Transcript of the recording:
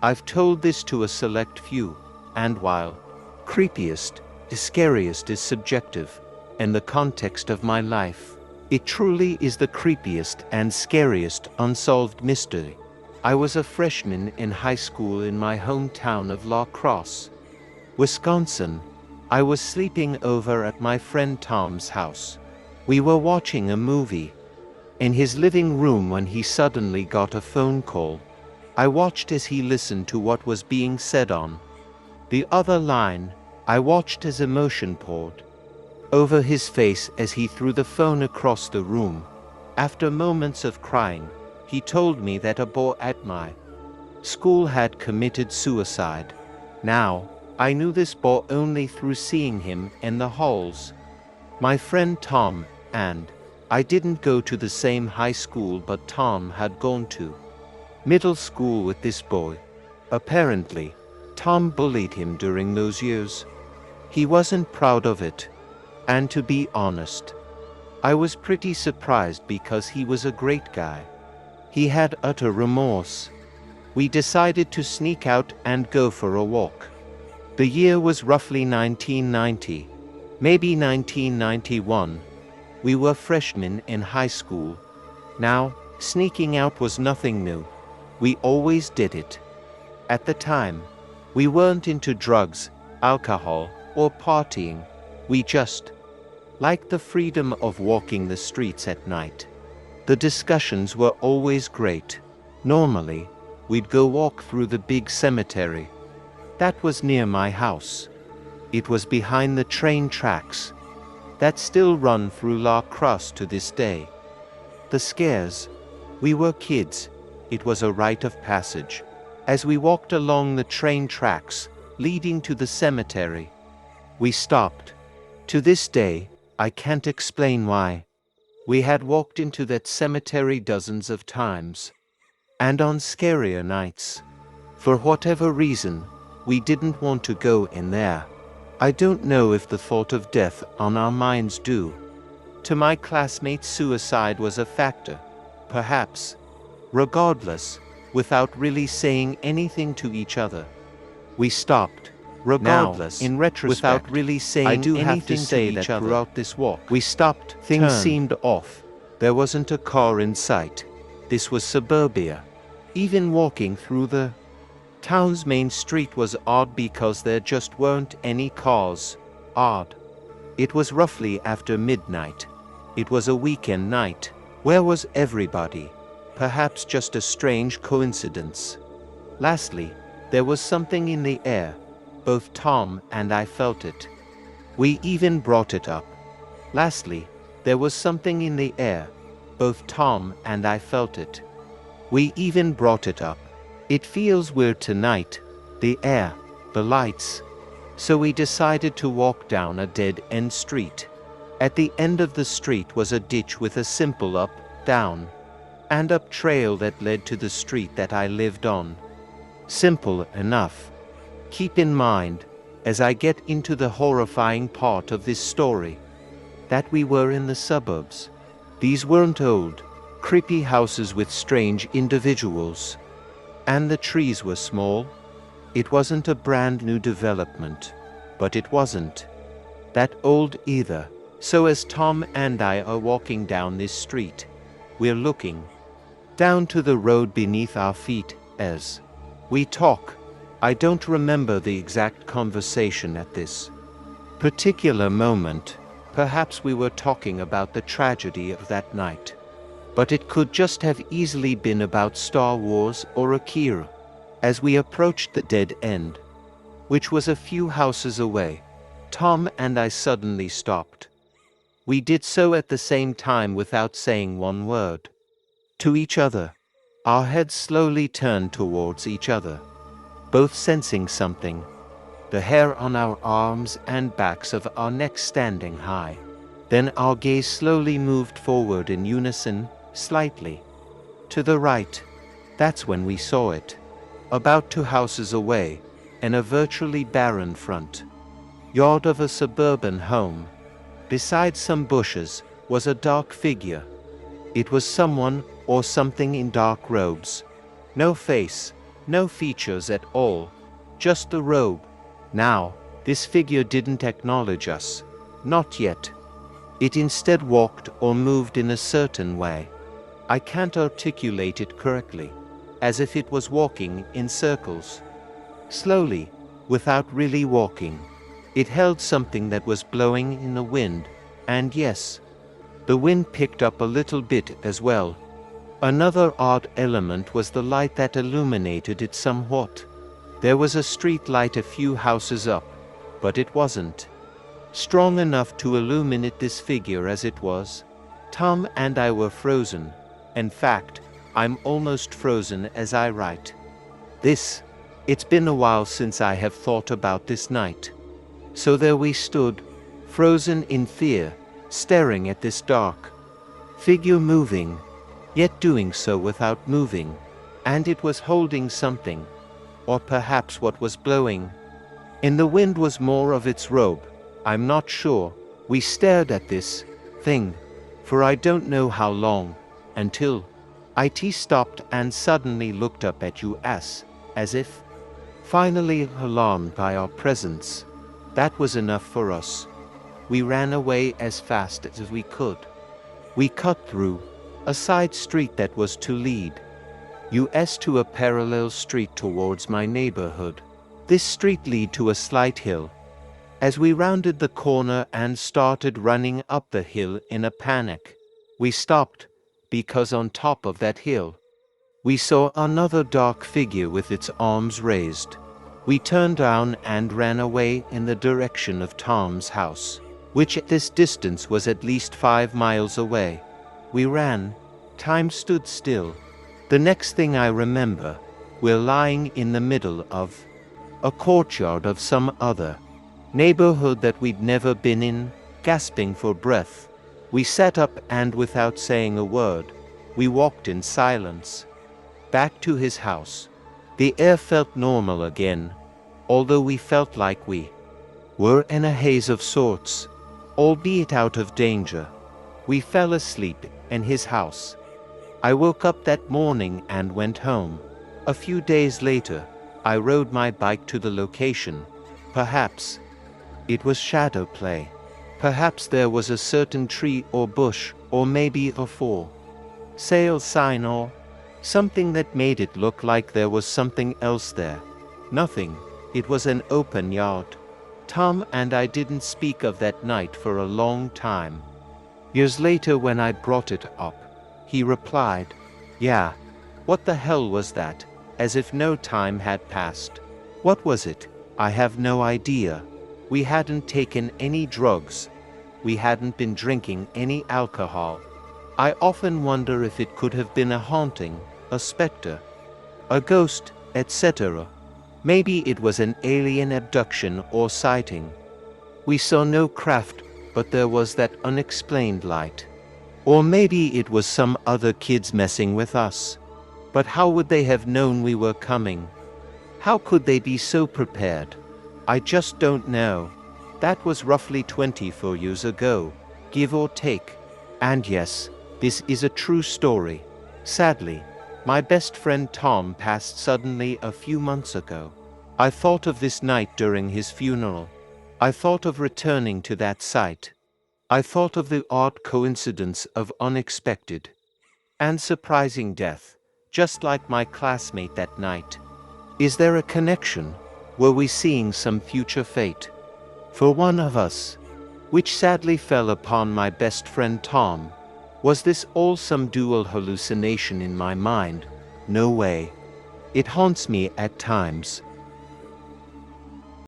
I've told this to a select few, and while creepiest, scariest is subjective, in the context of my life, it truly is the creepiest and scariest unsolved mystery. I was a freshman in high school in my hometown of La Crosse, Wisconsin. I was sleeping over at my friend Tom's house. We were watching a movie in his living room when he suddenly got a phone call. I watched as he listened to what was being said on the other line. I watched as emotion poured over his face as he threw the phone across the room. After moments of crying, he told me that a boy at my school had committed suicide. Now, I knew this boy only through seeing him in the halls. My friend Tom and I didn't go to the same high school, but Tom had gone to middle school with this boy. Apparently, Tom bullied him during those years. He wasn't proud of it. And to be honest, I was pretty surprised because he was a great guy. He had utter remorse. We decided to sneak out and go for a walk. The year was roughly 1990, maybe 1991. We were freshmen in high school. Now, sneaking out was nothing new. We always did it. At the time, we weren't into drugs, alcohol, or partying. We just liked the freedom of walking the streets at night. The discussions were always great. Normally, we'd go walk through the big cemetery. That was near my house. It was behind the train tracks that still run through La Crosse to this day. The scares. We were kids. It was a rite of passage. As we walked along the train tracks leading to the cemetery, we stopped. To this day, I can't explain why. We had walked into that cemetery dozens of times. And on scarier nights, for whatever reason, we didn't want to go in there. I don't know if the thought of death on our minds do. To my classmates, suicide was a factor, perhaps. Regardless, without really saying anything to each other, we stopped. Regardless, now, in retrospect, without really saying I do have to say that throughout this walk, we stopped. Things seemed off. There wasn't a car in sight. This was suburbia. Even walking through the town's main street was odd because there just weren't any cars. Odd. It was roughly after midnight. It was a weekend night. Where was everybody? Perhaps just a strange coincidence. Lastly, there was something in the air. Both Tom and I felt it. We even brought it up. Lastly, there was something in the air. Both Tom and I felt it. We even brought it up. It feels weird tonight, the air, the lights. So we decided to walk down a dead-end street. At the end of the street was a ditch with a simple up, down, and up trail that led to the street that I lived on. Simple enough. Keep in mind, as I get into the horrifying part of this story, that we were in the suburbs. These weren't old, creepy houses with strange individuals. And the trees were small. It wasn't a brand new development, but it wasn't that old either. So as Tom and I are walking down this street, we're looking down to the road beneath our feet as we talk. I don't remember the exact conversation at this particular moment. Perhaps we were talking about the tragedy of that night. But it could just have easily been about Star Wars or Akira. As we approached the dead end, which was a few houses away, Tom and I suddenly stopped. We did so at the same time without saying one word to each other. Our heads slowly turned towards each other, both sensing something, the hair on our arms and backs of our necks standing high. Then our gaze slowly moved forward in unison, slightly to the right. That's when we saw it. About 2 houses away, in a virtually barren front yard of a suburban home, beside some bushes, was a dark figure. It was someone or something in dark robes. No face, No features at all. Just the robe. Now, this figure didn't acknowledge us. Not yet. It instead walked or moved in a certain way. I can't articulate it correctly. As if it was walking in circles. Slowly, without really walking. It held something that was blowing in the wind, and yes, the wind picked up a little bit as well. Another odd element was the light that illuminated it somewhat. There was a street light a few houses up, but it wasn't strong enough to illuminate this figure as it was. Tom and I were frozen. In fact, I'm almost frozen as I write. It's been a while since I have thought about this night. So there we stood, frozen in fear, staring at this dark figure moving, yet doing so without moving, and it was holding something, or perhaps what was blowing. In the wind was more of its robe, I'm not sure. We stared at this thing, for I don't know how long, until it stopped and suddenly looked up at us, as if finally alarmed by our presence. That was enough for us. We ran away as fast as we could. We cut through a side street that was to lead us to a parallel street towards my neighborhood. This street led to a slight hill. As we rounded the corner and started running up the hill in a panic, we stopped, because on top of that hill, we saw another dark figure with its arms raised. We turned down and ran away in the direction of Tom's house, which at this distance was at least 5 miles away. We ran. Time stood still. The next thing I remember, we're lying in the middle of a courtyard of some other neighborhood that we'd never been in, gasping for breath. We sat up and without saying a word, we walked in silence back to his house. The air felt normal again, although we felt like we were in a haze of sorts, albeit out of danger. We fell asleep in his house. I woke up that morning and went home. A few days later, I rode my bike to the location. Perhaps it was shadow play. Perhaps there was a certain tree or bush, or maybe a for sale sign or something that made it look like there was something else there. Nothing. It was an open yard. Tom and I didn't speak of that night for a long time. Years later, when I brought it up, he replied, "Yeah, what the hell was that?" As if no time had passed. What was it? I have no idea. We hadn't taken any drugs. We hadn't been drinking any alcohol. I often wonder if it could have been a haunting, a specter, a ghost, etc. Maybe it was an alien abduction or sighting. We saw no craft, but there was that unexplained light. Or maybe it was some other kids messing with us. But how would they have known we were coming? How could they be so prepared? I just don't know. That was roughly 24 years ago, give or take. And yes, this is a true story. Sadly, my best friend Tom passed suddenly a few months ago. I thought of this night during his funeral. I thought of returning to that site. I thought of the odd coincidence of unexpected and surprising death, just like my classmate that night. Is there a connection? Were we seeing some future fate for one of us, which sadly fell upon my best friend Tom? Was this all some dual hallucination in my mind? No way. It haunts me at times.